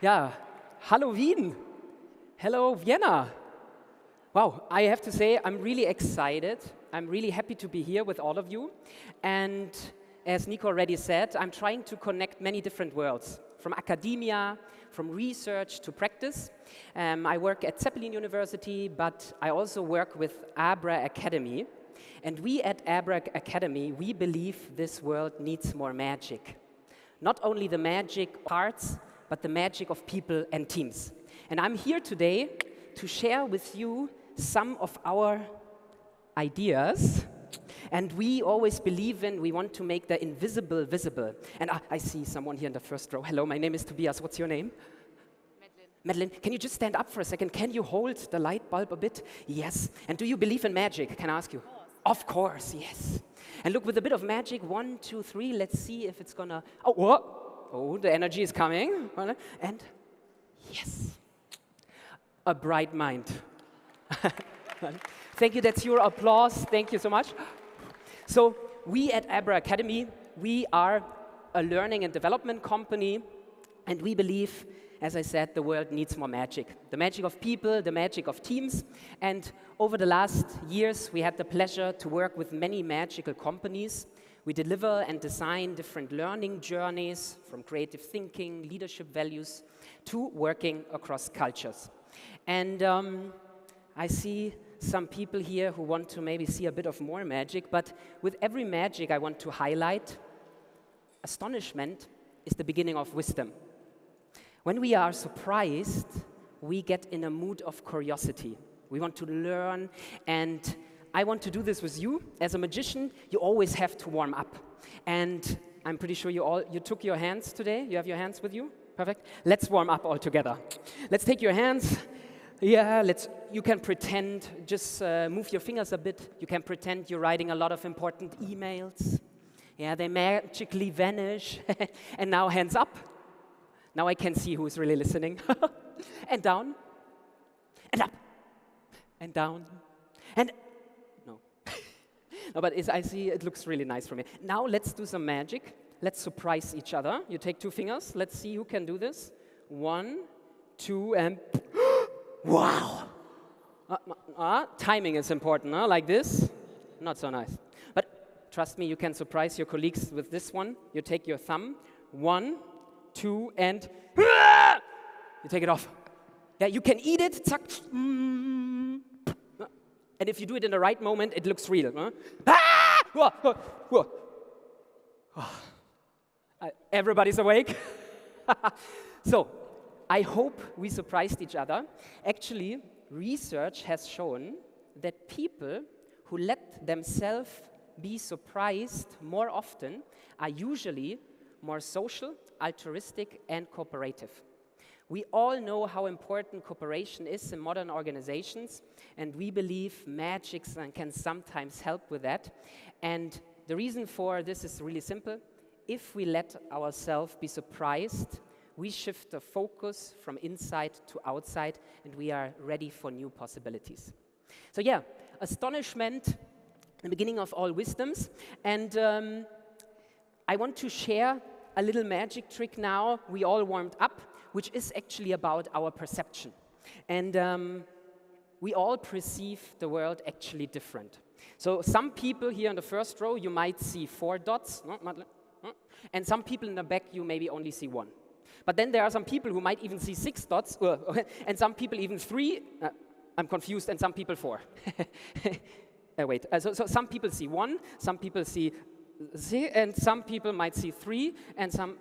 Yeah, hello Wien. Hello Vienna. Wow, I have to say I'm really excited. I'm really happy to be here with all of you. And as Nico already said, I'm trying to connect many different worlds, from academia, from research to practice. I work at Zeppelin University, but I also work with Abra Academy. And we at Abra Academy, we believe this world needs more magic. Not only the magic parts, but the magic of people and teams. And I'm here today to share with you some of our ideas. And we always believe we want to make the invisible visible. And I see someone here in the first row. Hello, my name is Tobias. What's your name? Madeline, can you just stand up for a second? Can you hold the light bulb a bit? Yes. And do you believe in magic? Can I ask you? Of course, yes. And look, with a bit of magic, 1, 2, 3, let's see if it's gonna... Oh, whoa. Oh, the energy is coming. And yes, a bright mind. Thank you, that's your applause. Thank you so much. So we at Abra Academy, we are a learning and development company, and we believe, as I said, the world needs more magic. The magic of people, the magic of teams. And over the last years, we had the pleasure to work with many magical companies. We deliver and design different learning journeys, from creative thinking, leadership values, to working across cultures. And I see some people here who want to maybe see a bit of more magic, but with every magic I want to highlight, astonishment is the beginning of wisdom. When we are surprised, we get in a mood of curiosity. We want to learn, and I want to do this with you. As a magician, you always have to warm up. And I'm pretty sure you took your hands today. You have your hands with you? Perfect. Let's warm up all together. Let's take your hands. Yeah, you can pretend, just move your fingers a bit. You can pretend you're writing a lot of important emails. Yeah, they magically vanish. And now hands up. Now I can see who's really listening. And down. And up. And down. And no, but I see it looks really nice for me. Now let's do some magic. Let's surprise each other. You take 2 fingers. Let's see who can do this. 1, 2, and wow! Timing is important, huh? Like this. Not so nice. But trust me, you can surprise your colleagues with this one. You take your thumb. 1, 2, and you take it off. Yeah, you can eat it. Zack. And if you do it in the right moment, it looks real. Huh? Everybody's awake? So, I hope we surprised each other. Actually, research has shown that people who let themselves be surprised more often are usually more social, altruistic, and cooperative. We all know how important cooperation is in modern organizations, and we believe magic can sometimes help with that. And the reason for this is really simple. If we let ourselves be surprised, we shift the focus from inside to outside, and we are ready for new possibilities. So yeah, astonishment, the beginning of all wisdoms. And I want to share a little magic trick now. We all warmed up, which is actually about our perception. And we all perceive the world actually different. So some people here in the first row, you might see 4 dots, and some people in the back, you maybe only see 1. But then there are some people who might even see 6 dots, and some people even 3, I'm confused, and some people 4. So some people see 1, some people see 0, and some people might see 3, and some...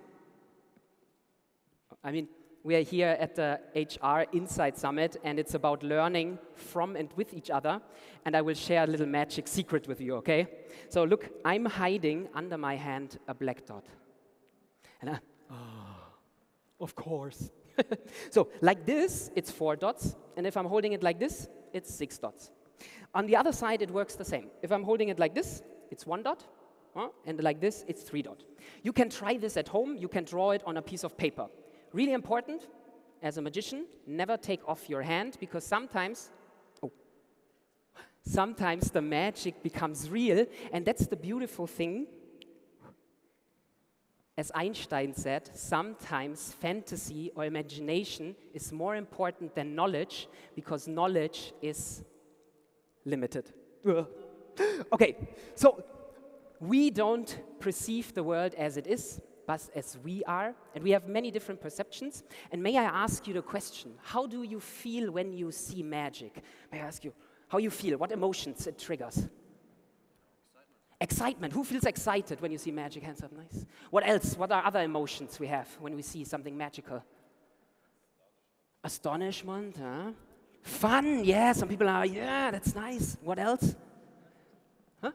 we are here at the HR Insight Summit, and it's about learning from and with each other. And I will share a little magic secret with you, okay? So look, I'm hiding under my hand a black dot. And of course. So like this, it's 4 dots. And if I'm holding it like this, it's 6 dots. On the other side, it works the same. If I'm holding it like this, it's 1 dot. And like this, it's 3 dots. You can try this at home. You can draw it on a piece of paper. Really important, as a magician, never take off your hand, because sometimes the magic becomes real, and that's the beautiful thing. as Einstein said, sometimes fantasy or imagination is more important than knowledge because knowledge is limited. Okay, so we don't perceive the world as it is, but as we are, and we have many different perceptions. And may I ask you the question, how do you feel when you see magic? May I ask you, how you feel, what emotions it triggers? Excitement. Who feels excited when you see magic? Hands up, nice. What else? What are other emotions we have when we see something magical? Astonishment, huh? Fun, yeah, some people are, yeah, that's nice. What else? Huh?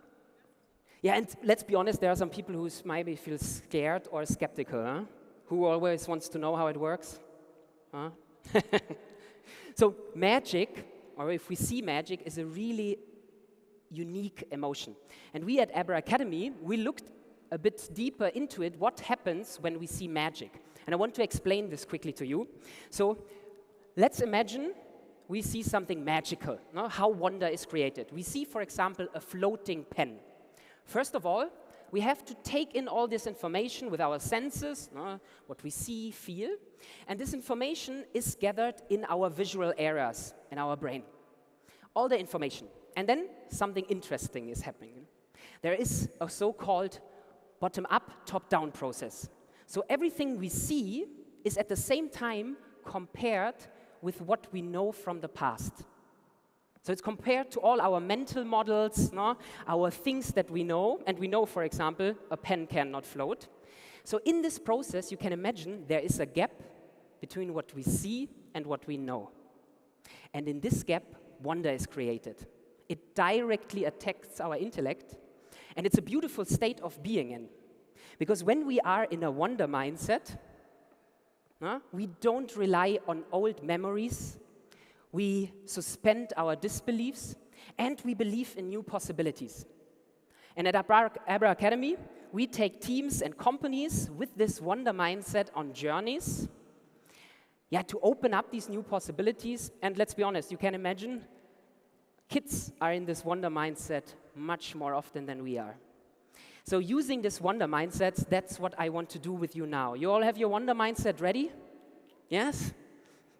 Yeah, and let's be honest, there are some people who maybe feel scared or skeptical, huh? Who always wants to know how it works? Huh? So magic, or if we see magic, is a really unique emotion. And we at Abra Academy, we looked a bit deeper into it, what happens when we see magic. And I want to explain this quickly to you. So let's imagine we see something magical, no? How wonder is created. We see, for example, a floating pen. First of all, we have to take in all this information with our senses, no? What we see, feel, and this information is gathered in our visual areas in our brain. All the information. And then something interesting is happening. There is a so-called bottom-up, top-down process. So everything we see is at the same time compared with what we know from the past. So it's compared to all our mental models, no? Our things that we know, and we know, for example, a pen cannot float. So in this process, you can imagine there is a gap between what we see and what we know. And in this gap, wonder is created. It directly attacks our intellect, and it's a beautiful state of being in. Because when we are in a wonder mindset, we don't rely on old memories, we suspend our disbeliefs, and we believe in new possibilities. And at Abra Academy, we take teams and companies with this wonder mindset on journeys, to open up these new possibilities. And let's be honest, you can imagine, kids are in this wonder mindset much more often than we are. So using this wonder mindset, that's what I want to do with you now. You all have your wonder mindset ready? Yes?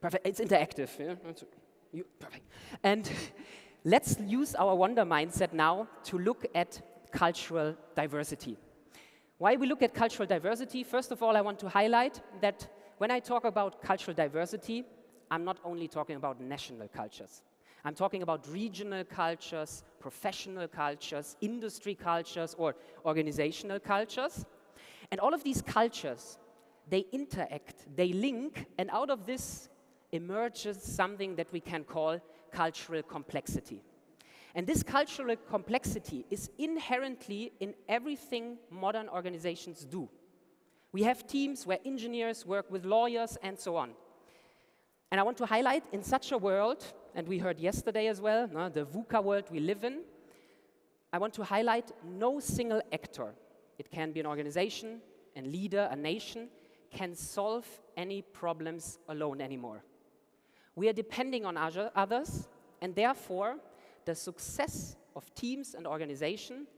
Perfect. It's interactive. Yeah? Perfect. And let's use our wonder mindset now to look at cultural diversity. Why we look at cultural diversity? First of all, I want to highlight that when I talk about cultural diversity, I'm not only talking about national cultures. I'm talking about regional cultures, professional cultures, industry cultures, or organizational cultures. And all of these cultures, they interact, they link, and out of this emerges something that we can call cultural complexity. And this cultural complexity is inherently in everything modern organizations do. We have teams where engineers work with lawyers and so on. And I want to highlight, in such a world, and we heard yesterday as well, the VUCA world we live in, I want to highlight no single actor, it can be an organization, a leader, a nation, can solve any problems alone anymore. We are depending on others, and therefore, the success of teams and organizations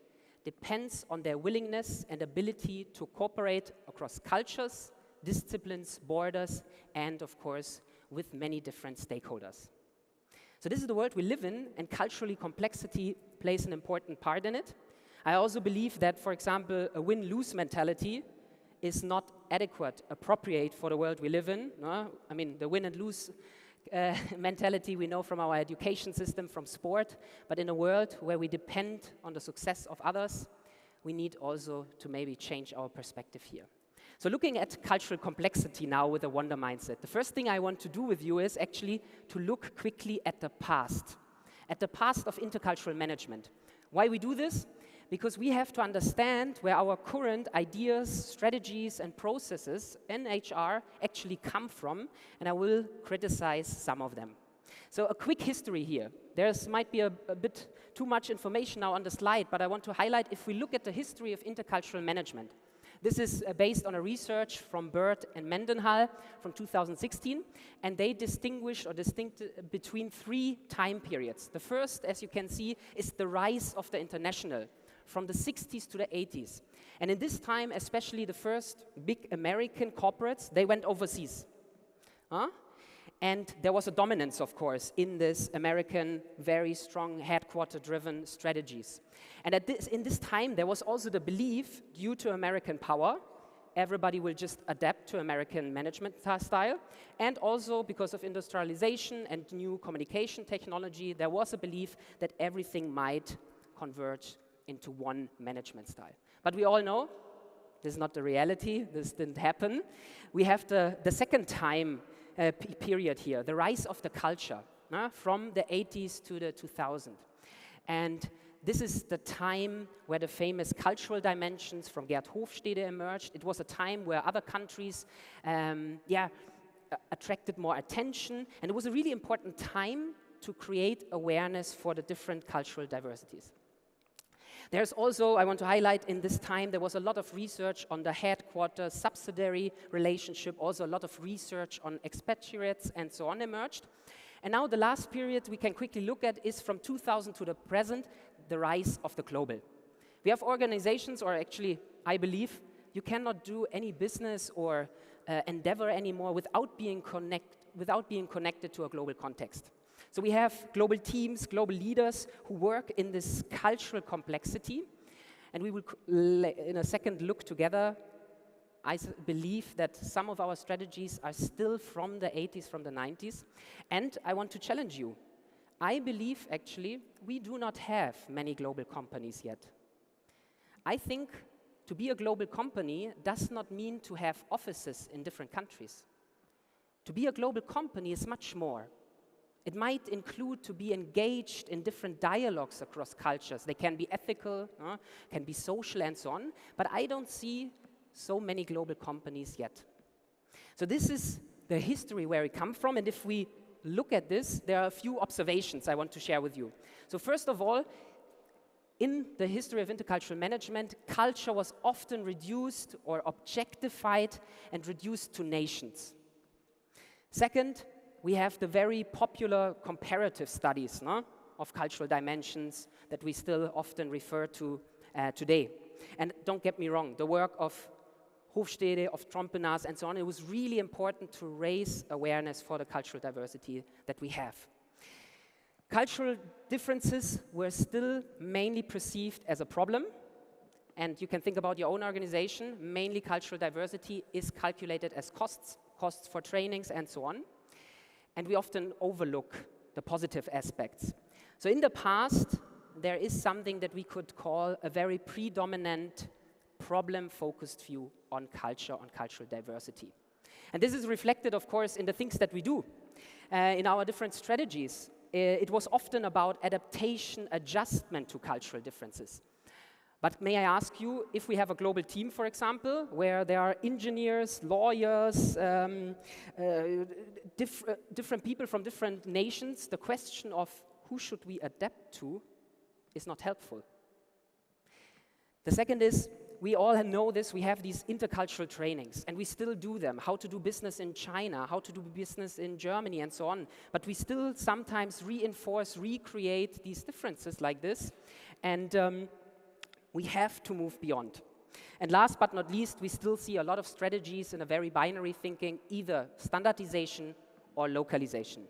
depends on their willingness and ability to cooperate across cultures, disciplines, borders, and of course, with many different stakeholders. So this is the world we live in, and culturally complexity plays an important part in it. I also believe that, for example, a win-lose mentality is not adequate, appropriate for the world we live in. No? I mean, the win and lose mentality we know from our education system, from sport, but in a world where we depend on the success of others, we need also to maybe change our perspective here. So looking at cultural complexity now with a wonder mindset, the first thing I want to do with you is actually to look quickly at the past of intercultural management. Why we do this? Because we have to understand where our current ideas, strategies, and processes in HR actually come from, and I will criticize some of them. So a quick history here. There might be a bit too much information now on the slide, but I want to highlight, if we look at the history of intercultural management, This is based on a research from Bird and Mendenhall from 2016, and they distinguish or distinct between 3 time periods. The first, as you can see, is the rise of the international from the 60s to the 80s. And in this time, especially the first big American corporates, they went overseas. And there was a dominance, of course, in this American, very strong, headquarter-driven strategies. And in this time, there was also the belief, due to American power, everybody will just adapt to American management style. And also because of industrialization and new communication technology, there was a belief that everything might converge into one management style. But we all know this is not the reality. This didn't happen. We have the second time period here, the rise of the culture from the 80s to the 2000s. And this is the time where the famous cultural dimensions from Gerd Hofstede emerged. It was a time where other countries attracted more attention, and it was a really important time to create awareness for the different cultural diversities. There's also, I want to highlight, in this time, there was a lot of research on the headquarter-subsidiary relationship, also a lot of research on expatriates and so on emerged. And now the last period we can quickly look at is from 2000 to the present, the rise of the global. We have organizations, or actually, I believe, you cannot do any business or endeavor anymore without being connected to a global context. So we have global teams, global leaders who work in this cultural complexity, and we will, in a second, look together. I believe that some of our strategies are still from the 80s, from the 90s, and I want to challenge you. I believe, actually, we do not have many global companies yet. I think to be a global company does not mean to have offices in different countries. To be a global company is much more. It might include to be engaged in different dialogues across cultures. They can be ethical, can be social, and so on. But I don't see so many global companies yet. So this is the history where we come from. And if we look at this, there are a few observations I want to share with you. So first of all, in the history of intercultural management, culture was often reduced or objectified and reduced to nations. Second, we have the very popular comparative studies of cultural dimensions that we still often refer to today. And don't get me wrong, the work of Hofstede, of Trompenas, and so on, it was really important to raise awareness for the cultural diversity that we have. Cultural differences were still mainly perceived as a problem. And you can think about your own organization. Mainly cultural diversity is calculated as costs for trainings, and so on. And we often overlook the positive aspects. So in the past, there is something that we could call a very predominant problem-focused view on culture, on cultural diversity. And this is reflected, of course, in the things that we do. In our different strategies, it was often about adaptation, adjustment to cultural differences. But may I ask you, if we have a global team, for example, where there are engineers, lawyers, different people from different nations, the question of who should we adapt to is not helpful. The second is, we all know this, we have these intercultural trainings, and we still do them, how to do business in China, how to do business in Germany, and so on. But we still sometimes reinforce, recreate these differences like this, and we have to move beyond. And last but not least, we still see a lot of strategies in a very binary thinking, either standardization or localization.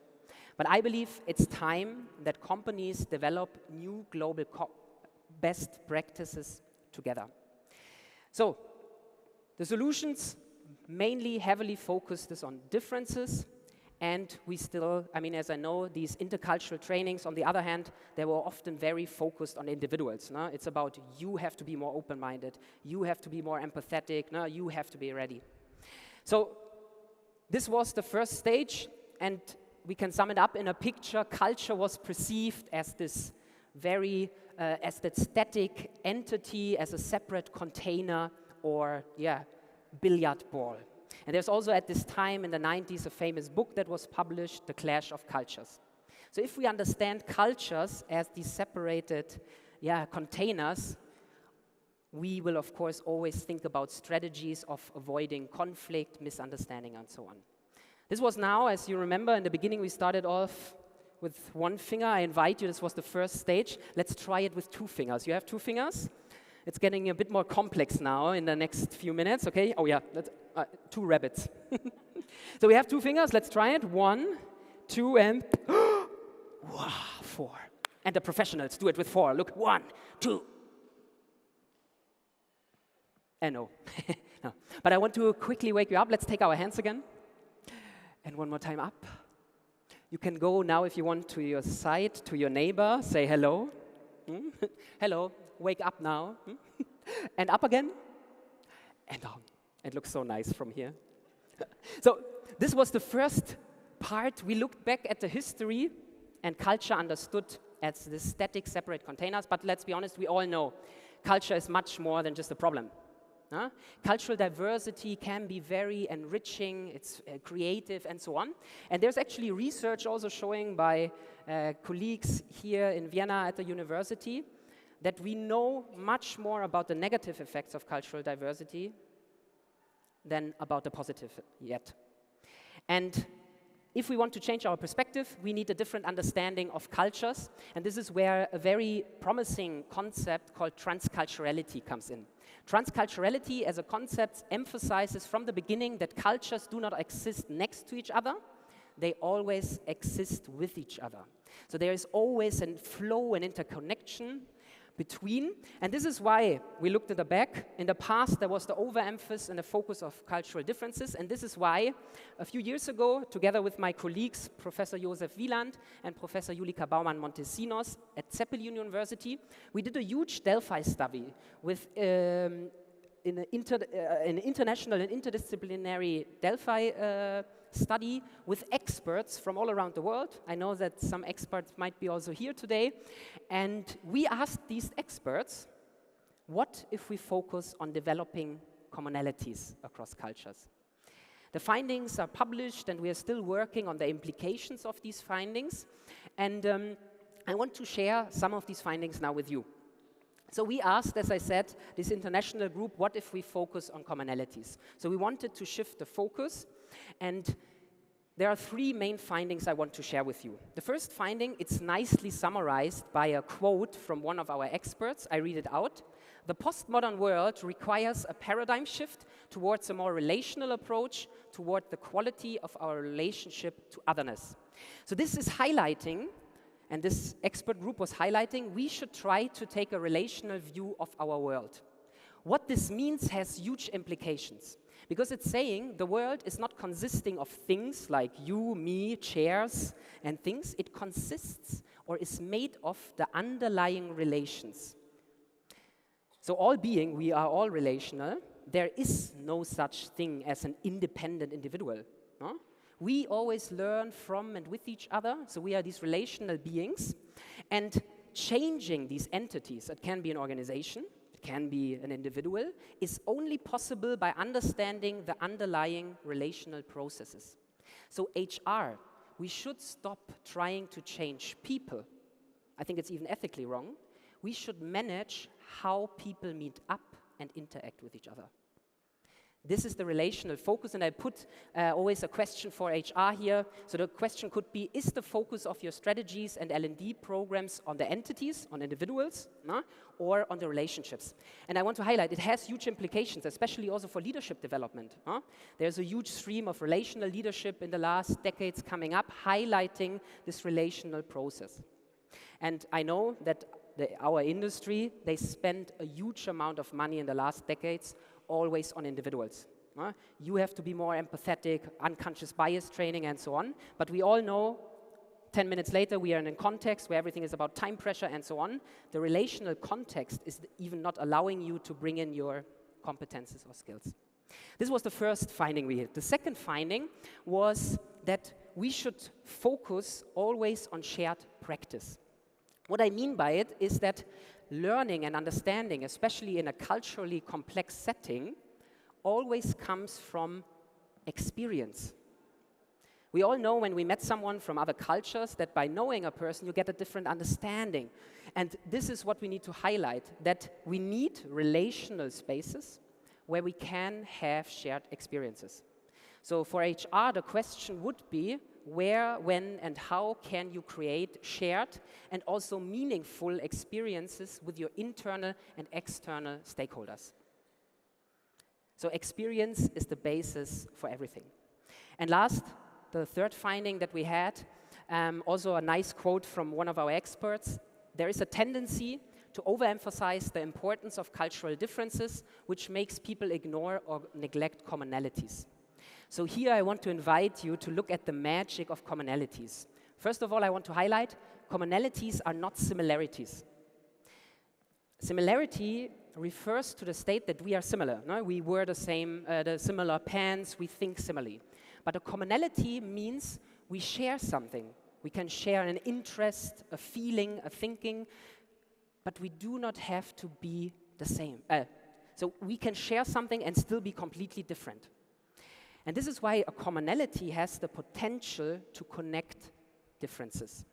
But I believe it's time that companies develop new global best practices together. So, the solutions mainly heavily focused on differences, and we still, as I know, these intercultural trainings, on the other hand, they were often very focused on individuals. It's about you have to be more open-minded, you have to be more empathetic, you have to be ready. So, this was the first stage, and we can sum it up in a picture. Culture was perceived as this very as that static entity, as a separate container or, billiard ball. And there's also at this time in the 90s a famous book that was published, The Clash of Cultures. So if we understand cultures as these separated containers, we will, of course, always think about strategies of avoiding conflict, misunderstanding, and so on. This was now, as you remember, in the beginning we started off with one finger. I invite you, this was the first stage. Let's try it with 2 fingers. You have 2 fingers? It's getting a bit more complex now in the next few minutes, okay? Oh yeah, 2 rabbits. So we have 2 fingers, let's try it. 1, 2, and wow, 4. And the professionals do it with 4. Look, 1, 2. And no. No. But I want to quickly wake you up. Let's take our hands again. And one more time up. You can go now, if you want, to your side, to your neighbor, say hello. Hello, wake up now. And up again. And down. It looks so nice from here. So this was the first part. We looked back at the history and culture understood as the static, separate containers. But let's be honest, we all know culture is much more than just a problem. Cultural diversity can be very enriching, it's creative, and so on. And there's actually research also showing by colleagues here in Vienna at the university that we know much more about the negative effects of cultural diversity than about the positive yet. And if we want to change our perspective, we need a different understanding of cultures. And this is where a very promising concept called transculturality comes in. Transculturality as a concept emphasizes from the beginning that cultures do not exist next to each other, they always exist with each other. So there is always a flow and interconnection between, and this is why we looked at the back. In the past, there was the overemphasis and the focus of cultural differences, and this is why a few years ago, together with my colleagues, Professor Josef Wieland and Professor Julika Baumann-Montesinos at Zeppelin University, we did a huge Delphi study with an international and interdisciplinary Delphi study with experts from all around the world. I know that some experts might be also here today. And we asked these experts, what if we focus on developing commonalities across cultures? The findings are published, and we are still working on the implications of these findings. And I want to share some of these findings now with you. So we asked, as I said, this international group, what if we focus on commonalities? So we wanted to shift the focus, and there are 3 main findings I want to share with you. The first finding, it's nicely summarized by a quote from one of our experts. I read it out. The postmodern world requires a paradigm shift towards a more relational approach toward the quality of our relationship to otherness. So this is highlighting, and this expert group was highlighting, we should try to take a relational view of our world. What this means has huge implications, because it's saying the world is not consisting of things like you, me, chairs, and things. It consists or is made of the underlying relations. So all being, we are all relational. There is no such thing as an independent individual. No? We always learn from and with each other, so we are these relational beings. And changing these entities, it can be an organization, it can be an individual, is only possible by understanding the underlying relational processes. So HR, we should stop trying to change people. I think it's even ethically wrong. We should manage how people meet up and interact with each other. This is the relational focus, and I put always a question for HR here. So the question could be, is the focus of your strategies and L&D programs on the entities, on individuals, or on the relationships? And I want to highlight, it has huge implications, especially also for leadership development. There's a huge stream of relational leadership in the last decades coming up, highlighting this relational process. And I know that our industry, they spent a huge amount of money in the last decades always on individuals. You have to be more empathetic, unconscious bias training, and so on. But we all know 10 minutes later we are in a context where everything is about time pressure and so on. The relational context is even not allowing you to bring in your competences or skills. This was the first finding we had. The second finding was that we should focus always on shared practice. What I mean by it is that learning and understanding, especially in a culturally complex setting, always comes from experience. We all know when we met someone from other cultures that by knowing a person, you get a different understanding. And this is what we need to highlight, that we need relational spaces where we can have shared experiences. So for HR, the question would be, where, when, and how can you create shared and also meaningful experiences with your internal and external stakeholders? So experience is the basis for everything. And last, the third finding that we had, also a nice quote from one of our experts, there is a tendency to overemphasize the importance of cultural differences, which makes people ignore or neglect commonalities. So here I want to invite you to look at the magic of commonalities. First of all, I want to highlight, commonalities are not similarities. Similarity refers to the state that we are similar. No? We wear the similar pants, we think similarly. But a commonality means we share something. We can share an interest, a feeling, a thinking, but we do not have to be the same. So we can share something and still be completely different. And this is why a commonality has the potential to connect differences.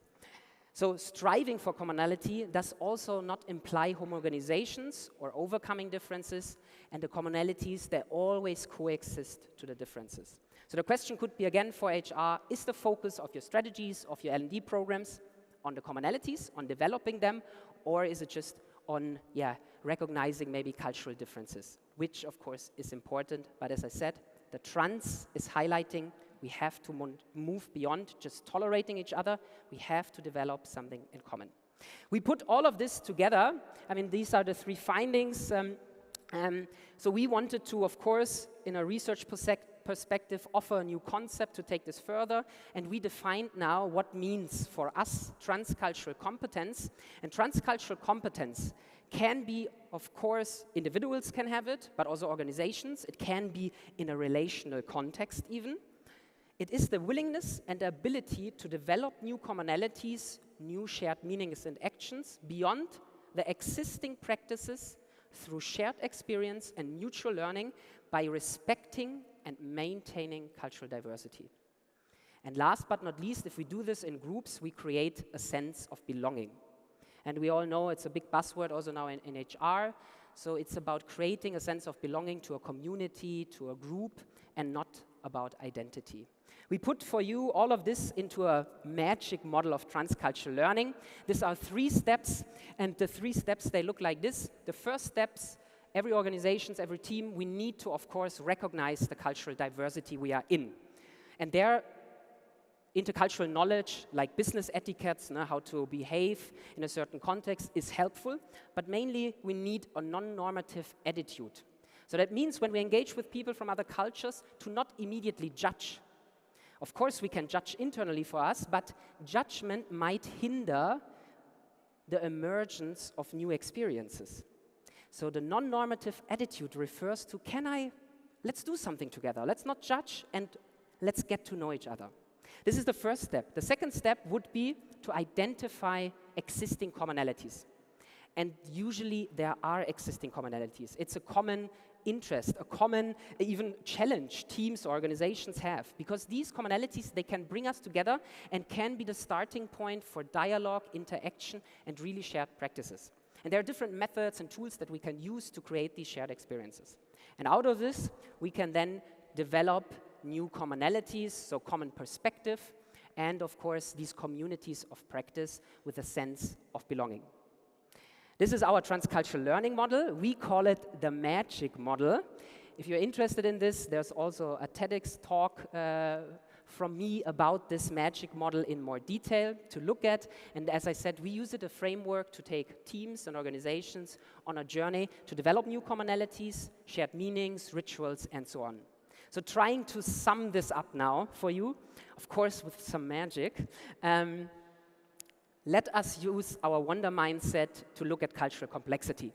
So striving for commonality does also not imply homogenizations or overcoming differences, and the commonalities, they always coexist to the differences. So the question could be again for HR, is the focus of your strategies, of your L&D programs on the commonalities, on developing them, or is it just on recognizing maybe cultural differences, which of course is important, but as I said, the trans is highlighting we have to move beyond just tolerating each other. We have to develop something in common. We put all of this together. I mean, these are the three findings. So we wanted to, of course, in a research perspective, offer a new concept to take this further. And we defined now what means for us transcultural competence. And transcultural competence can be, of course, individuals can have it, but also organizations. It can be in a relational context even. It is the willingness and the ability to develop new commonalities, new shared meanings and actions beyond the existing practices through shared experience and mutual learning by respecting and maintaining cultural diversity. And last but not least, if we do this in groups, we create a sense of belonging. And we all know it's a big buzzword also now in HR. So it's about creating a sense of belonging to a community, to a group, and not about identity. We put for you all of this into a magic model of transcultural learning. These are 3 steps, and the 3 steps, they look like this. The first steps, every organization, every team, we need to, of course, recognize the cultural diversity we are in. And there, intercultural knowledge, like business etiquettes, how to behave in a certain context, is helpful, but mainly we need a non-normative attitude. So that means when we engage with people from other cultures, to not immediately judge. Of course, we can judge internally for us, but judgment might hinder the emergence of new experiences. So the non-normative attitude refers to, let's do something together. Let's not judge and let's get to know each other. This is the first step. The second step would be to identify existing commonalities. And usually there are existing commonalities. It's a common interest, a common even challenge teams or organizations have. Because these commonalities, they can bring us together and can be the starting point for dialogue, interaction, and really shared practices. And there are different methods and tools that we can use to create these shared experiences. And out of this, we can then develop new commonalities, so common perspective, and of course, these communities of practice with a sense of belonging. This is our transcultural learning model. We call it the magic model. If you're interested in this, there's also a TEDx talk from me about this magic model in more detail to look at. And as I said, we use it as a framework to take teams and organizations on a journey to develop new commonalities, shared meanings, rituals, and so on. So trying to sum this up now for you, of course with some magic, let us use our wonder mindset to look at cultural complexity.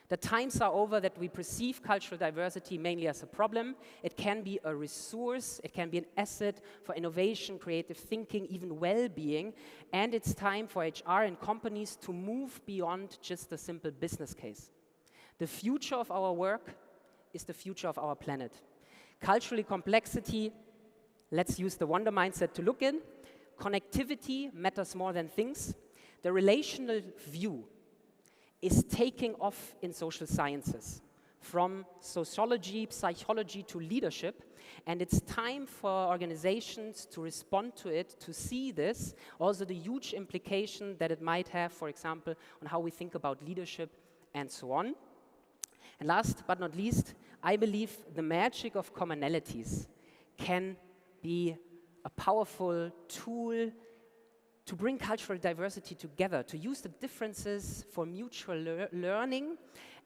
The times are over that we perceive cultural diversity mainly as a problem. It can be a resource, it can be an asset for innovation, creative thinking, even well-being. And it's time for HR and companies to move beyond just a simple business case. The future of our work is the future of our planet. Cultural complexity Let's use the wonder mindset to look in. Connectivity matters more than things. The relational view is taking off in social sciences, from sociology, psychology to leadership, and it's time for organizations to respond to it, to see this, also the huge implication that it might have, for example, on how we think about leadership and so on. And last but not least, I believe the magic of commonalities can be a powerful tool to bring cultural diversity together, to use the differences for mutual learning,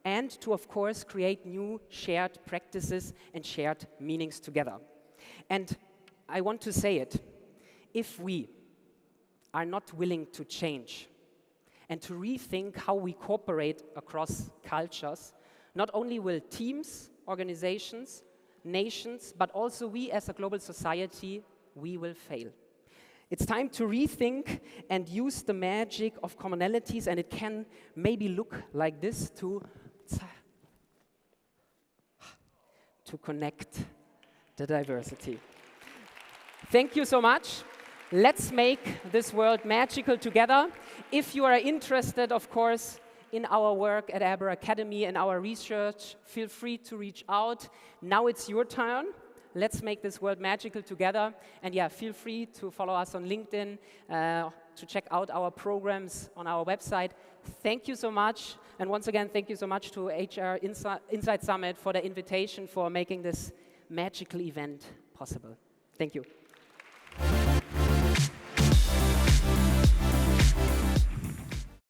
and to, of course, create new shared practices and shared meanings together. And I want to say it, if we are not willing to change and to rethink how we cooperate across cultures, not only will teams, organizations, nations, but also we as a global society, we will fail. It's time to rethink and use the magic of commonalities, and it can maybe look like this to connect the diversity. Thank you so much. Let's make this world magical together. If you are interested, of course, in our work at Abra Academy and our research, feel free to reach out. Now it's your turn. Let's make this world magical together. And yeah, feel free to follow us on LinkedIn, to check out our programs on our website. Thank you so much. And once again, thank you so much to HR Insight Summit for the invitation, for making this magical event possible. Thank you.